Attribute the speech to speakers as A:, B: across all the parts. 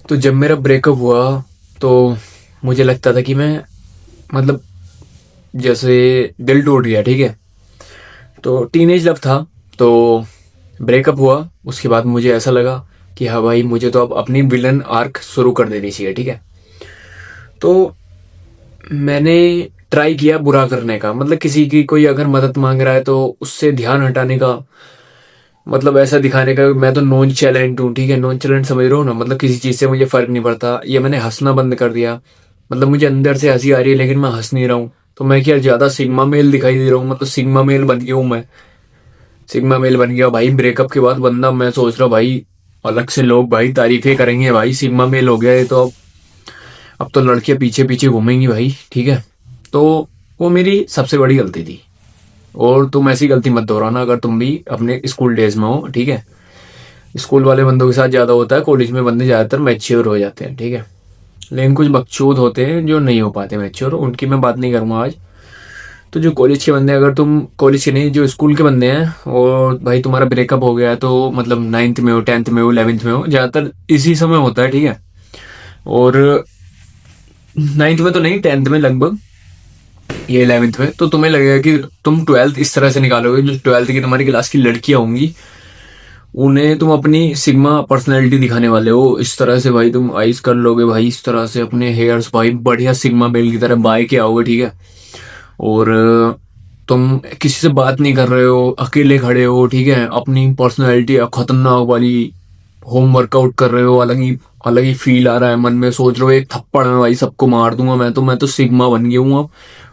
A: तो जब मेरा ब्रेकअप हुआ तो मुझे लगता था कि मैं मतलब जैसे दिल टूट गया, ठीक है। तो टीनेज लव था। तो ब्रेकअप हुआ, उसके बाद मुझे ऐसा लगा कि हाँ भाई, मुझे तो अब अपनी विलन आर्क शुरू कर देनी चाहिए, ठीक है। तो मैंने ट्राई किया बुरा करने का, मतलब किसी की कोई अगर मदद मांग रहा है तो उससे ध्यान हटाने का, मतलब ऐसा दिखाने का मैं तो नॉन चैलेंट हूँ, ठीक है। नॉन चैलेंट समझ रहे हो ना, मतलब किसी चीज से मुझे फर्क नहीं पड़ता। ये मैंने हंसना बंद कर दिया, मतलब मुझे अंदर से हंसी आ रही है लेकिन मैं हंस नहीं रहा हूँ। तो मैं क्या ज्यादा सिग्मा मेल दिखाई दे रहा हूँ, मतलब सिग्मा मेल बन गया हूँ मैं। सिग्मा मेल बन गया भाई ब्रेकअप के बाद बंदा। मैं सोच रहा हूँ भाई अलग से लोग भाई तारीफें करेंगे, भाई सिग्मा मेल हो गया ये तो। अब तो लड़कियां पीछे पीछे घूमेंगी भाई, ठीक है। तो वो मेरी सबसे बड़ी गलती थी। और तुम ऐसी गलती मत दोहराना अगर तुम भी अपने स्कूल डेज में हो, ठीक है। स्कूल वाले बंदों के साथ ज्यादा होता है, कॉलेज में बंदे ज्यादातर मैच्योर हो जाते हैं, ठीक है। लेकिन कुछ बकचोद होते हैं जो नहीं हो पाते मैच्योर, उनकी मैं बात नहीं करूंगा आज। तो जो कॉलेज के बंदे, अगर तुम कॉलेज के नहीं, जो स्कूल के बंदे हैं और भाई तुम्हारा ब्रेकअप हो गया है, तो मतलब नाइन्थ में हो, टेंथ में हो, 11th में हो, ज्यादातर इसी समय होता है, ठीक है। और नाइन्थ में तो नहीं, 10th में लगभग, ये 11th में। तो तुम्हें लगेगा कि तुम 12th इस तरह से निकालोगे, जो 12th की तुम्हारी क्लास की लड़कियां होंगी उन्हें तुम अपनी सिग्मा पर्सनैलिटी दिखाने वाले हो इस तरह से। भाई तुम आइस कर लोगे भाई इस तरह से, अपने हेयर्स भाई बढ़िया सिग्मा बेल की तरह बाय के आओगे, ठीक है। और तुम किसी से बात नहीं कर रहे हो, अकेले खड़े हो, ठीक है। अपनी पर्सनैलिटी खतरनाक वाली होम वर्कआउट कर रहे हो, अलग ही फील आ रहा है मन में। सोच रहे हो एक थप्पड़ में भाई सबको मार दूंगा मैं तो सिग्मा बन गया हूँ अब।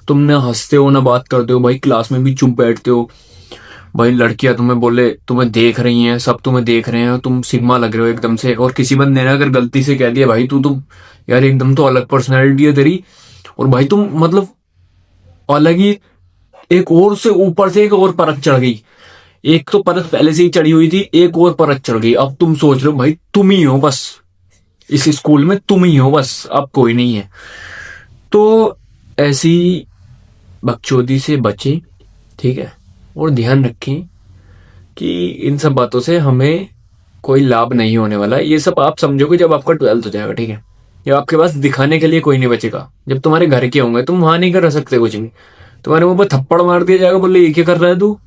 A: तुम ना हंसते हो ना बात करते हो भाई, क्लास में भी चुप बैठते हो। भाई लड़कियां तुम्हें बोले, तुम्हें देख रही हैं, सब तुम्हें देख रहे हैं, तुम सिग्मा लग रहे हो एकदम से। और किसी बंदे ने अगर गलती से कह दिया भाई तुम यार एकदम तो अलग पर्सनैलिटी है तेरी, और भाई तुम मतलब अलग ही, एक और से ऊपर से एक और परत चढ़ गई। एक तो परत पहले से ही चढ़ी हुई थी, एक और परत चढ़ गई। अब तुम सोच रहे हो भाई तुम ही हो बस, इस स्कूल में तुम ही हो बस, अब कोई नहीं है। तो ऐसी बकचोदी से बचें, ठीक है। और ध्यान रखें कि इन सब बातों से हमें कोई लाभ नहीं होने वाला। ये सब आप समझोगे जब आपका 12th हो जाएगा, ठीक है। जब आपके पास दिखाने के लिए कोई नहीं बचेगा, जब तुम्हारे घर के होंगे, तुम वहां नहीं कर सकते कुछ भी। तुम्हारे मुंह पर थप्पड़ मार दिया जाएगा, बोले ये क्या कर रहा है तू,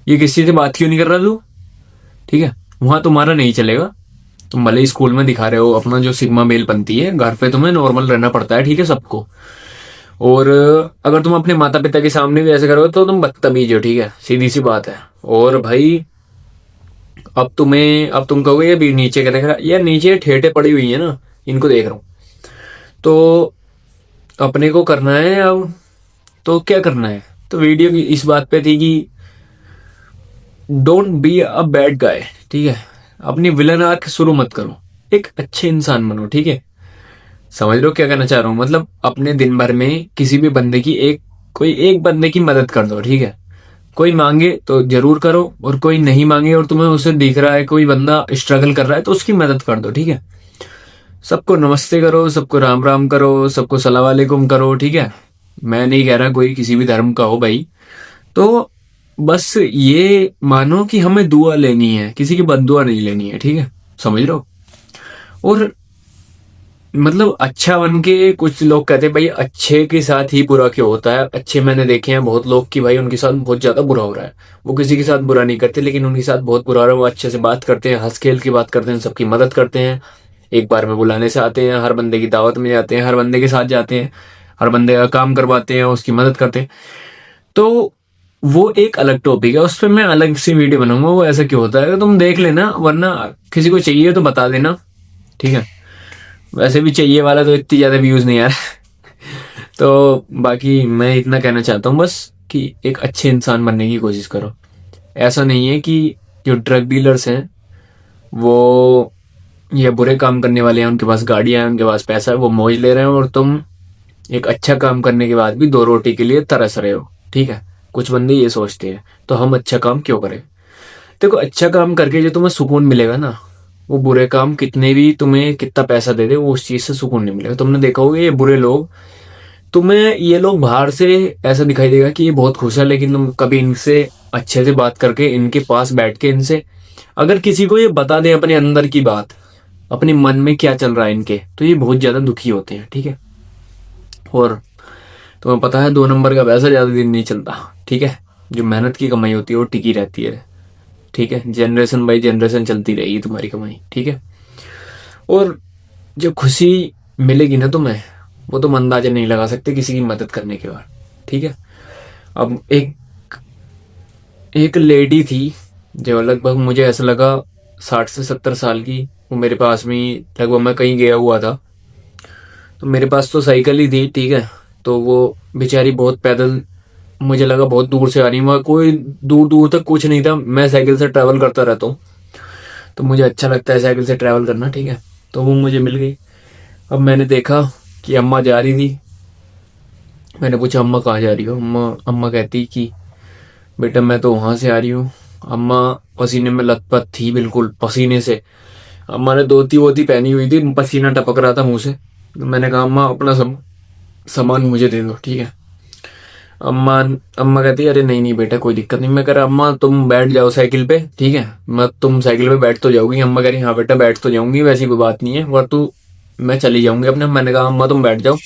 A: ये किसी से बात क्यों नहीं कर रहा तू, ठीक है। वहां तुम्हारा नहीं चलेगा। तुम भले ही स्कूल में दिखा रहे हो अपना जो सिग्मा मेल बनती है, घर पे तुम्हें नॉर्मल रहना पड़ता है, ठीक है सबको। और अगर तुम अपने माता पिता के सामने भी ऐसे करोगे तो तुम बदतमीज हो, ठीक है, सीधी सी बात है। और भाई अब तुम कहोगे ये भी नीचे क्या देख रहा है? यार नीचे ठेठे पड़ी हुई है ना, इनको देख रहा हूँ। तो अपने को करना है अब, तो क्या करना है। तो वीडियो की इस बात पे थी कि don't be a bad guy, ठीक है। अपनी विलन आर्क शुरू मत करो, एक अच्छे इंसान बनो, ठीक है। समझ लो क्या कहना चाह रहा हूँ, मतलब अपने दिन भर में किसी भी बंदे की कोई एक बंदे की मदद कर दो, ठीक है। कोई मांगे तो जरूर करो, और कोई नहीं मांगे और तुम्हें उसे दिख रहा है कोई बंदा स्ट्रगल कर रहा है तो उसकी मदद कर दो, ठीक है। सबको नमस्ते करो, सबको राम राम करो, सबको सलाम वालेकुम करो, ठीक है। मैं नहीं कह रहा कोई किसी भी धर्म का हो भाई। तो बस ये मानो कि हमें दुआ लेनी है, किसी की बद्दुआ नहीं लेनी है, ठीक है। समझ लो। और मतलब अच्छा बन के, कुछ लोग कहते हैं भाई अच्छे के साथ ही बुरा क्यों होता है। अच्छे मैंने देखे हैं बहुत लोग कि भाई उनके साथ बहुत ज्यादा बुरा हो रहा है, वो किसी के साथ बुरा नहीं करते लेकिन उनके साथ बहुत बुरा हो रहा है। वो अच्छे से बात करते हैं, हंस खेल की बात करते हैं, सबकी मदद करते हैं, एक बार में बुलाने से आते हैं, हर बंदे की दावत में जाते हैं, हर बंदे के साथ जाते हैं, हर बंदे का काम करवाते हैं, उसकी मदद करते हैं। तो वो एक अलग टॉपिक है, उस पर मैं अलग से वीडियो बनाऊंगा, वो ऐसा क्यों होता है तुम देख लेना, वरना किसी को चाहिए तो बता देना, ठीक है। वैसे भी चाहिए वाला तो इतनी ज्यादा व्यूज नहीं यार। तो बाकी मैं इतना कहना चाहता हूँ बस कि एक अच्छे इंसान बनने की कोशिश करो। ऐसा नहीं है कि जो ड्रग डीलर्स हैं वो ये बुरे काम करने वाले हैं, उनके पास गाड़ियां हैं, उनके पास पैसा है, वो मौज ले रहे हैं, और तुम एक अच्छा काम करने के बाद भी दो रोटी के लिए तरस रहे हो, ठीक है। कुछ बंदे ये सोचते हैं, तो हम अच्छा काम क्यों करें। देखो अच्छा काम करके जो तुम्हें सुकून मिलेगा ना, वो बुरे काम कितने भी तुम्हें कितना पैसा दे दे, वो उस चीज से सुकून नहीं मिलेगा। तुमने देखा होगा ये बुरे लोग, तुम्हें ये लोग बाहर से ऐसा दिखाई देगा कि ये बहुत खुश है, लेकिन तुम कभी इनसे अच्छे से बात करके, इनके पास बैठ के इनसे अगर किसी को ये बता दें अपने अंदर की बात, अपने मन में क्या चल रहा है इनके, तो ये बहुत ज्यादा दुखी होते हैं, ठीक है। और तुम्हें पता है 2 नंबर का पैसा ज्यादा दिन नहीं चलता, ठीक है। जो मेहनत की कमाई होती है वो टिकी रहती है, ठीक है। जनरेशन बाई जनरेशन चलती रहेगी तुम्हारी कमाई, ठीक है। और जो खुशी मिलेगी ना तुम्हें, वो तुम अंदाजा नहीं लगा सकते किसी की मदद करने के बाद, ठीक है। अब एक लेडी थी जो लगभग मुझे ऐसा लगा 60 से 70 साल की, वो मेरे पास में ही, लगभग मैं कहीं गया हुआ था तो मेरे पास तो साइकिल ही थी, ठीक है। तो वो बेचारी बहुत पैदल, मुझे लगा बहुत दूर से आ रही, वहाँ कोई दूर दूर तक कुछ नहीं था। मैं साइकिल से ट्रैवल करता रहता हूँ तो मुझे अच्छा लगता है साइकिल से ट्रैवल करना, ठीक है। तो वो मुझे मिल गई। अब मैंने देखा कि अम्मा जा रही थी। मैंने पूछा अम्मा कहाँ जा रही हो? अम्मा अम्मा कहती कि बेटा मैं तो वहां से आ रही हूँ। अम्मा पसीने में लथपथ थी, बिल्कुल पसीने से। अम्मा ने धोती वोती पहनी हुई थी, पसीना टपक रहा था मुंह से। तो मैंने कहा अम्मा अपना सामान मुझे दे दो, ठीक है। अम्मा अम्मा कहती अरे नहीं नहीं बेटा कोई दिक्कत नहीं। मैं कह रहा अम्मा तुम बैठ जाओ साइकिल पे, ठीक है। मैं तुम साइकिल पे बैठ तो जाओगी? अम्मा कह रही हाँ बेटा बैठ तो जाऊंगी, वैसी कोई बात नहीं है, और तू मैं चली जाऊंगी अपने। मैंने कहा अम्मा तुम बैठ जाओ।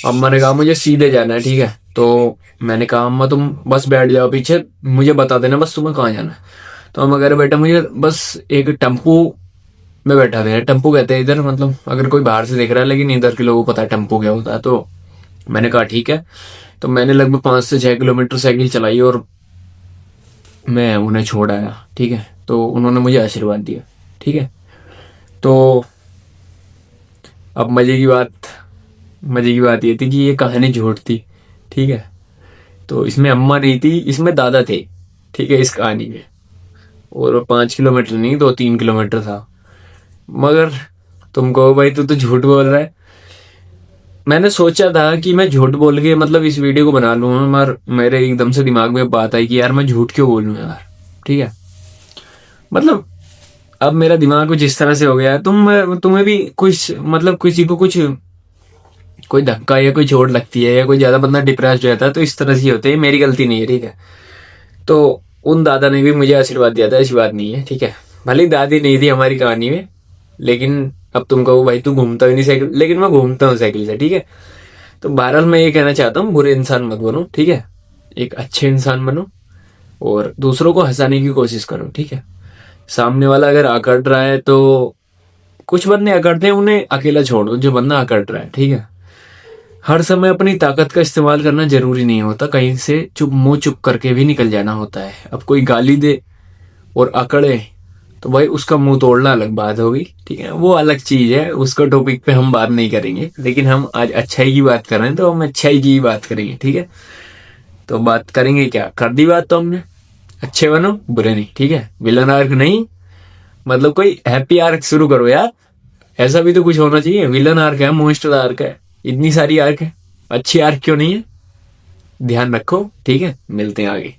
A: अम्मा ने कहा मुझे सीधे जाना है, ठीक है। तो मैंने कहा अम्मा तुम बस बैठ जाओ पीछे, मुझे बता देना बस तुम्हें कहाँ जाना है। तो अम्मा कह रहे बेटा मुझे बस एक टेम्पू में बैठा दे। टेम्पू कहते हैं इधर, मतलब अगर कोई बाहर से देख रहा है, लेकिन इधर के लोगों को पता है टेम्पू क्या होता है। तो मैंने कहा ठीक है। तो मैंने लगभग 5 से 6 किलोमीटर साइकिल चलाई और मैं उन्हें छोड़ आया, ठीक है। तो उन्होंने मुझे आशीर्वाद दिया, ठीक है। तो अब मजे की बात ये थी कि ये कहानी झूठ थी, ठीक है। तो इसमें अम्मा नहीं थी, इसमें दादा थे, ठीक है, इस कहानी में। और 5 किलोमीटर नहीं, 2-3 किलोमीटर था। मगर तुम कहो भाई तू तो झूठ बोल रहा है। मैंने सोचा था कि मैं झूठ बोल के मतलब इस वीडियो को बना लूँ, मगर मेरे एकदम से दिमाग में बात आई कि यार मैं झूठ क्यों बोलूँ यार, ठीक है। मतलब अब मेरा दिमाग कुछ इस तरह से हो गया है। तुम्हें भी कुछ मतलब किसी को कुछ कोई धक्का या कोई चोट लगती है या कोई ज्यादा बंदा डिप्रेस्ड रहता है तो इस तरह से ही होते हैं। मेरी गलती नहीं है, ठीक है। तो उन दादा ने भी मुझे आशीर्वाद दिया था, ऐसी बात नहीं है, ठीक है। भले ही दादी नहीं थी हमारी कहानी में, लेकिन अब तुम कहो भाई तू घूमता ही नहीं साइकिल, लेकिन मैं घूमता हूँ साइकिल से, ठीक है। तो बहरहाल मैं ये कहना चाहता हूँ बुरे इंसान मत बनो, ठीक है। एक अच्छे इंसान बनो और दूसरों को हंसाने की कोशिश करो, ठीक है। सामने वाला अगर अकड़ रहा है तो कुछ बंदे अकड़ते हैं, उन्हें अकेला छोड़ दो। जो बंदा अकड़ रहा है, ठीक है, हर समय अपनी ताकत का इस्तेमाल करना जरूरी नहीं होता। कहीं से मुंह चुप करके भी निकल जाना होता है। अब कोई गाली दे और अकड़े तो भाई उसका मुंह तोड़ना अलग बात होगी, ठीक है, वो अलग चीज है। उसका टॉपिक पे हम बात नहीं करेंगे, लेकिन हम आज अच्छाई की बात कर रहे हैं तो हम अच्छाई की बात करेंगे, ठीक है। तो बात करेंगे क्या, कर दी बात तो हमने, अच्छे बनो बुरे नहीं, ठीक है। विलन आर्क नहीं, मतलब कोई हैप्पी आर्क शुरू करो यार। ऐसा भी तो कुछ होना चाहिए। विलन आर्क है, मोस्टर आर्क है, इतनी सारी आर्क है, अच्छी आर्क क्यों नहीं है? ध्यान रखो, ठीक है। मिलते हैं आगे।